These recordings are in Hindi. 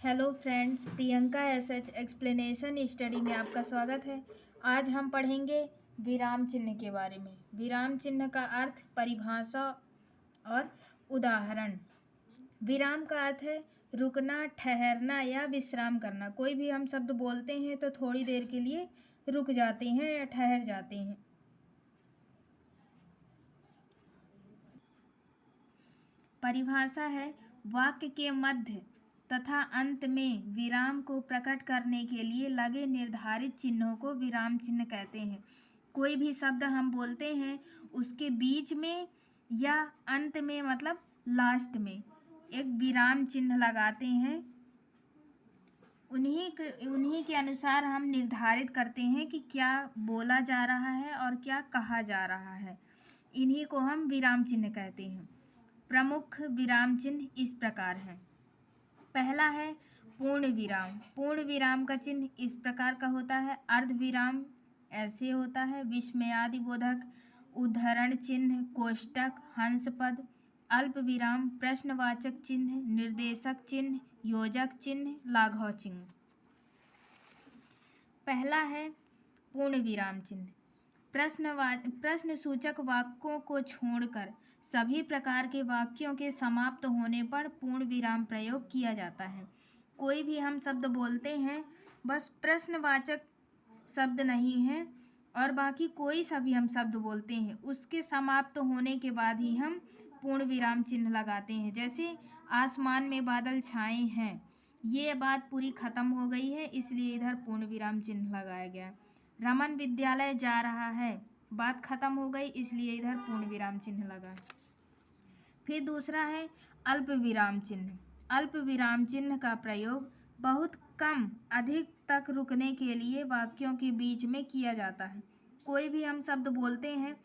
Hello friends, Priyanka SH explanation study में आपका स्वागत है। आज हम पढ़ेंगे विराम चिन्ह के बारे में। विराम चिन्ह का अर्थ, परिभाषा और उदाहरण। विराम का अर्थ है रुकना, ठहरना या विश्राम करना। कोई भी हम शब्द बोलते हैं तो थोड़ी देर के लिए रुक जाते हैं या ठहर जाते हैं। परिभाषा है वाक्य के मध्य तथा अंत में विराम को प्रकट करने के लिए लगे निर्धारित चिन्हों को विराम चिन्ह कहते हैं। कोई भी शब्द हम बोलते हैं उसके बीच में या अंत में मतलब लास्ट में एक विराम चिन्ह लगाते हैं। उन्हीं के अनुसार हम निर्धारित करते हैं कि क्या बोला जा रहा है और क्या कहा जा रहा है। इन्हीं को हम विराम चिन्ह कहते हैं। प्रमुख विराम चिन्ह इस प्रकार हैं। पहला है पूर्ण विराम। पूर्ण विराम का चिन्ह इस प्रकार का होता है। अर्ध विराम ऐसे होता है। विस्मयादि बोधक, उद्धरण चिन्ह, कोष्टक, हंस पद। अल्प विराम, प्रश्नवाचक चिन्ह, निर्देशक चिन्ह, योजक चिन्ह, लाघव चिन्ह। पहला है पूर्ण विराम चिन्ह। प्रश्न सूचक वाक्यों को छोड़कर सभी प्रकार के वाक्यों के समाप्त होने पर पूर्ण विराम प्रयोग किया जाता है। कोई भी हम शब्द बोलते हैं, बस प्रश्नवाचक शब्द नहीं है और बाकी कोई सा भी हम शब्द बोलते हैं उसके समाप्त होने के बाद ही हम पूर्ण विराम चिन्ह लगाते हैं। जैसे आसमान में बादल छाए हैं, ये बात पूरी खत्म हो गई है इसलिए इधर पूर्ण विराम चिन्ह लगाया गया। रमन विद्यालय जा रहा है, बात खत्म हो गई इसलिए इधर पूर्ण विराम चिन्ह लगा। फिर दूसरा है अल्प विराम चिन्ह। अल्प विराम चिन्ह का प्रयोग बहुत कम अधिक तक रुकने के लिए वाक्यों के बीच में किया जाता है। कोई भी हम शब्द बोलते हैं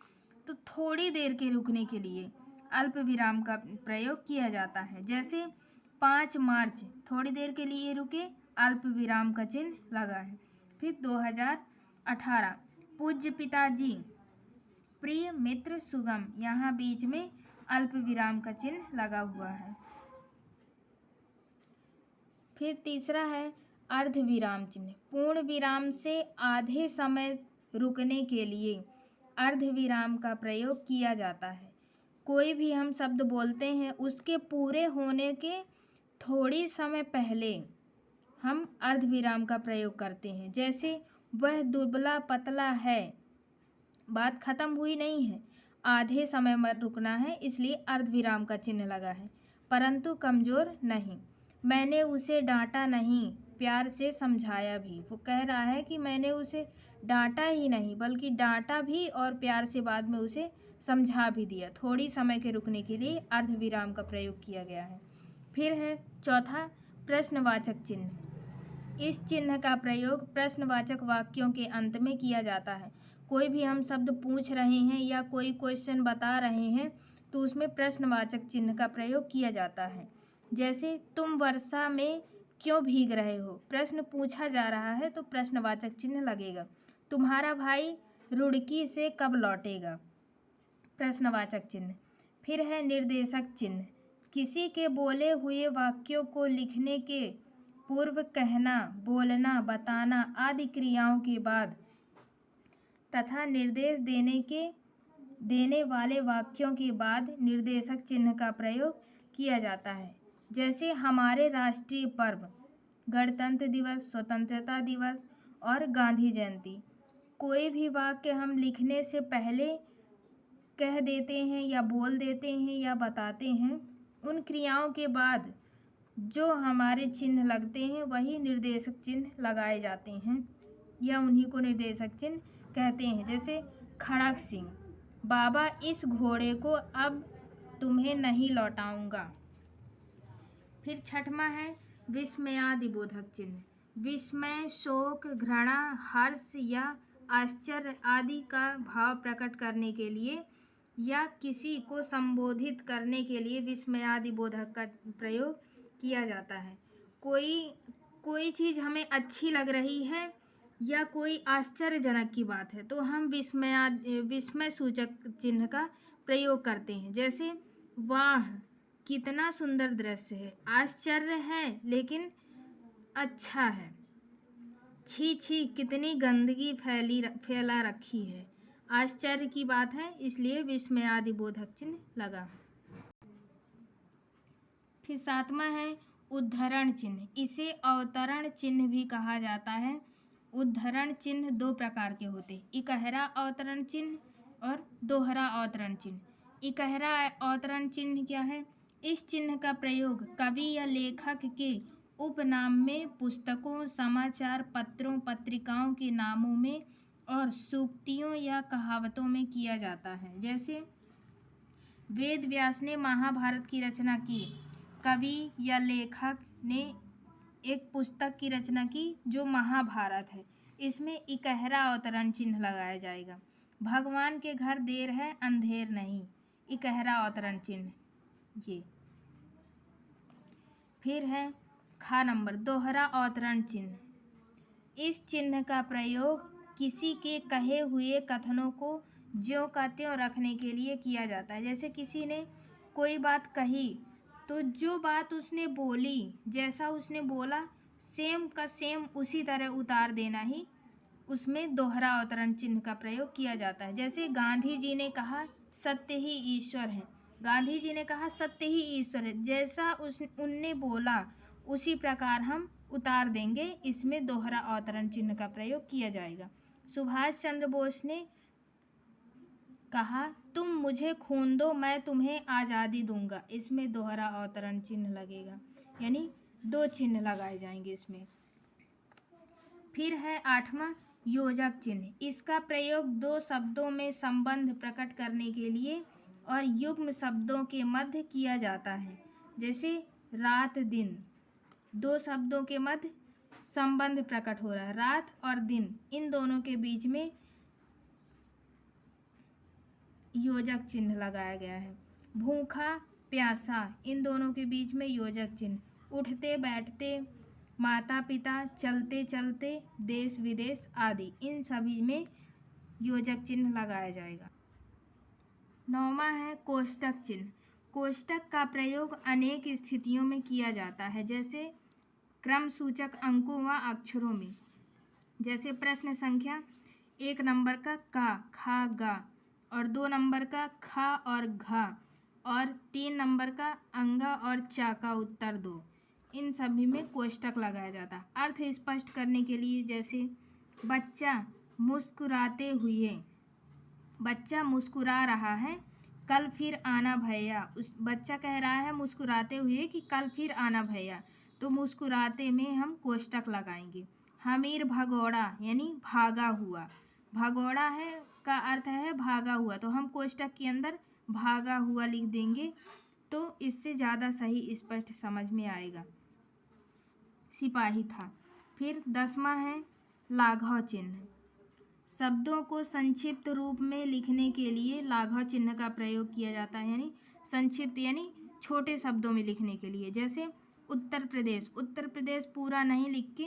तो थोड़ी देर के रुकने के लिए अल्प विराम का प्रयोग किया जाता है। जैसे 5 मार्च, थोड़ी देर के लिए रुके, अल्प विराम का चिन्ह लगा है। फिर 2018 पूज्य पिताजी, प्रिय मित्र सुगम, यहाँ बीच में अल्प विराम का चिन्ह लगा हुआ है। फिर तीसरा है अर्ध विराम चिन्ह। पूर्ण विराम से आधे समय रुकने के लिए अर्ध विराम का प्रयोग किया जाता है। कोई भी हम शब्द बोलते हैं उसके पूरे होने के थोड़ी समय पहले हम अर्ध विराम का प्रयोग करते हैं। जैसे वह दुबला पतला है, बात खत्म हुई नहीं है, आधे समय में रुकना है इसलिए अर्ध विराम का चिन्ह लगा है। परंतु कमज़ोर नहीं। मैंने उसे डांटा नहीं, प्यार से समझाया भी। वो कह रहा है कि मैंने उसे डांटा ही नहीं बल्कि डांटा भी और प्यार से बाद में उसे समझा भी दिया। थोड़ी समय के रुकने के लिए अर्ध विराम का प्रयोग किया गया है। फिर है चौथा प्रश्नवाचक चिन्ह। इस चिन्ह का प्रयोग प्रश्नवाचक वाक्यों के अंत में किया जाता है। कोई भी हम शब्द पूछ रहे हैं या कोई क्वेश्चन बता रहे हैं तो उसमें प्रश्नवाचक चिन्ह का प्रयोग किया जाता है। जैसे तुम वर्षा में क्यों भीग रहे हो, प्रश्न पूछा जा रहा है तो प्रश्नवाचक चिन्ह लगेगा। तुम्हारा भाई रुड़की से कब लौटेगा, प्रश्नवाचक चिन्ह। फिर है निर्देशक चिन्ह। किसी के बोले हुए वाक्यों को लिखने के पूर्व कहना, बोलना, बताना आदि क्रियाओं के बाद तथा निर्देश देने वाले वाक्यों के बाद निर्देशक चिन्ह का प्रयोग किया जाता है। जैसे हमारे राष्ट्रीय पर्व गणतंत्र दिवस, स्वतंत्रता दिवस और गांधी जयंती। कोई भी वाक्य हम लिखने से पहले कह देते हैं या बोल देते हैं या बताते हैं, उन क्रियाओं के बाद जो हमारे चिन्ह लगते हैं वही निर्देशक चिन्ह लगाए जाते हैं या उन्हीं को निर्देशक चिन्ह कहते हैं। जैसे खड़क सिंह, बाबा इस घोड़े को अब तुम्हें नहीं लौटाऊंगा। फिर छठवां है विस्मयादि बोधक चिन्ह। विस्मय, शोक, घृणा, हर्ष या आश्चर्य आदि का भाव प्रकट करने के लिए या किसी को संबोधित करने के लिए विस्मयादि बोधक का प्रयोग किया जाता है। कोई चीज़ हमें अच्छी लग रही है या कोई आश्चर्यजनक की बात है तो हम विस्मय सूचक चिन्ह का प्रयोग करते हैं। जैसे वाह कितना सुंदर दृश्य है, आश्चर्य है लेकिन अच्छा है। छी छी कितनी गंदगी फैला रखी है। आश्चर्य की बात है, इसलिए विस्मयादि बोधक चिन्ह लगा। फिर 7वां है उद्धरण चिन्ह। इसे अवतरण चिन्ह भी कहा जाता है। उद्धरण चिन्ह 2 प्रकार के होते हैं, इकहरा अवतरण चिन्ह और दोहरा अवतरण चिन्ह। इकहरा अवतरण चिन्ह क्या है? इस चिन्ह का प्रयोग कवि या लेखक के उपनाम में, पुस्तकों, समाचार पत्रों, पत्रिकाओं के नामों में और सूक्तियों या कहावतों में किया जाता है। जैसे वेद व्यास ने महाभारत की रचना की, कवि या लेखक ने एक पुस्तक की रचना की जो महाभारत है, इसमें इकहरा अवतरण चिन्ह लगाया जाएगा। भगवान के घर देर है अंधेर नहीं, इकहरा अवतरण चिन्ह ये। फिर है खा नंबर दोहरा अवतरण चिन्ह। इस चिन्ह का प्रयोग किसी के कहे हुए कथनों को ज्यों का त्यों रखने के लिए किया जाता है। जैसे किसी ने कोई बात कही तो जो बात उसने बोली, जैसा उसने बोला सेम का सेम उसी तरह उतार देना ही उसमें दोहरा अवतरण चिन्ह का प्रयोग किया जाता है। जैसे गांधी जी ने कहा सत्य ही ईश्वर है, गांधी जी ने कहा सत्य ही ईश्वर है, जैसा उनने बोला उसी प्रकार हम उतार देंगे, इसमें दोहरा अवतरण चिन्ह का प्रयोग किया जाएगा। सुभाष चंद्र बोस ने कहा तुम मुझे खून दो मैं तुम्हें आज़ादी दूंगा, इसमें दोहरा अवतरण चिन्ह लगेगा, यानी 2 चिन्ह लगाए जाएंगे इसमें। फिर है 8वां योजक चिन्ह। इसका प्रयोग 2 शब्दों में संबंध प्रकट करने के लिए और युग्म शब्दों के मध्य किया जाता है। जैसे रात दिन, 2 शब्दों के मध्य संबंध प्रकट हो रहा है, रात और दिन, इन दोनों के बीच में योजक चिन्ह लगाया गया है। भूखा प्यासा, इन दोनों के बीच में योजक चिन्ह। उठते बैठते, माता पिता, चलते चलते, देश विदेश आदि, इन सभी में योजक चिन्ह लगाया जाएगा। 9वां है कोष्टक चिन्ह। कोष्टक का प्रयोग अनेक स्थितियों में किया जाता है, जैसे क्रम सूचक अंकों व अक्षरों में। जैसे प्रश्न संख्या 1 नंबर का का, खा, गा, और 2 नंबर का खा और घा, और 3 नंबर का अंगा और चा का उत्तर दो, इन सभी में कोष्टक लगाया जाता है। अर्थ स्पष्ट करने के लिए, जैसे बच्चा मुस्कुराते हुए, बच्चा मुस्कुरा रहा है, कल फिर आना भैया, उस बच्चा कह रहा है मुस्कुराते हुए कि कल फिर आना भैया, तो मुस्कुराते में हम कोष्टक लगाएंगे। हमीर भगोड़ा यानी भागा हुआ, भगोड़ा है का अर्थ है भागा हुआ, तो हम कोष्टक के अंदर भागा हुआ लिख देंगे, तो इससे ज़्यादा सही स्पष्ट समझ में आएगा। सिपाही था। फिर 10वां है लाघव चिन्ह। शब्दों को संक्षिप्त रूप में लिखने के लिए लाघव चिन्ह का प्रयोग किया जाता है, यानी संक्षिप्त यानी छोटे शब्दों में लिखने के लिए। जैसे उत्तर प्रदेश, उत्तर प्रदेश पूरा नहीं लिख के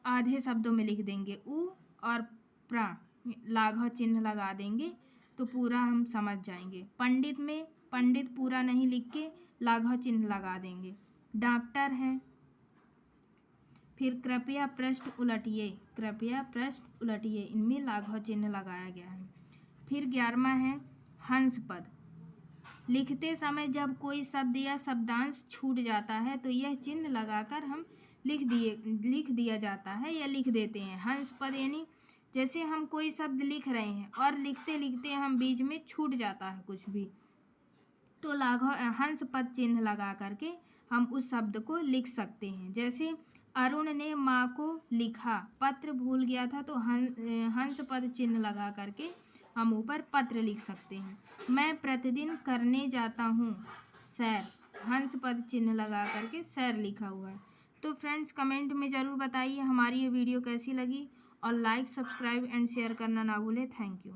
आधे शब्दों में लिख देंगे, उ और प्रा लाघव चिन्ह लगा देंगे तो पूरा हम समझ जाएंगे। पंडित में पंडित पूरा नहीं लिख के लाघव चिन्ह लगा देंगे। डॉक्टर है। फिर कृपया पृष्ठ उलटिए, कृपया पृष्ठ उलटिए, इनमें लाघव चिन्ह लगाया गया है। फिर 11वां है हंस पद। लिखते समय जब कोई शब्द या शब्दांश छूट जाता है तो यह चिन्ह लगाकर हम लिख दिया जाता है या लिख देते हैं। हंस पद यानी जैसे हम कोई शब्द लिख रहे हैं और लिखते लिखते हम बीच में छूट जाता है कुछ भी, तो लाघव हंस पद चिन्ह लगा करके हम उस शब्द को लिख सकते हैं। जैसे अरुण ने माँ को लिखा, पत्र भूल गया था, तो हंस पद चिन्ह लगा करके हम ऊपर पत्र लिख सकते हैं। मैं प्रतिदिन करने जाता हूँ सैर, हंस पद चिन्ह लगा करके सैर लिखा हुआ है। तो फ्रेंड्स कमेंट में ज़रूर बताइए हमारी ये वीडियो कैसी लगी, और लाइक, सब्सक्राइब एंड शेयर करना ना भूलें। Thank you.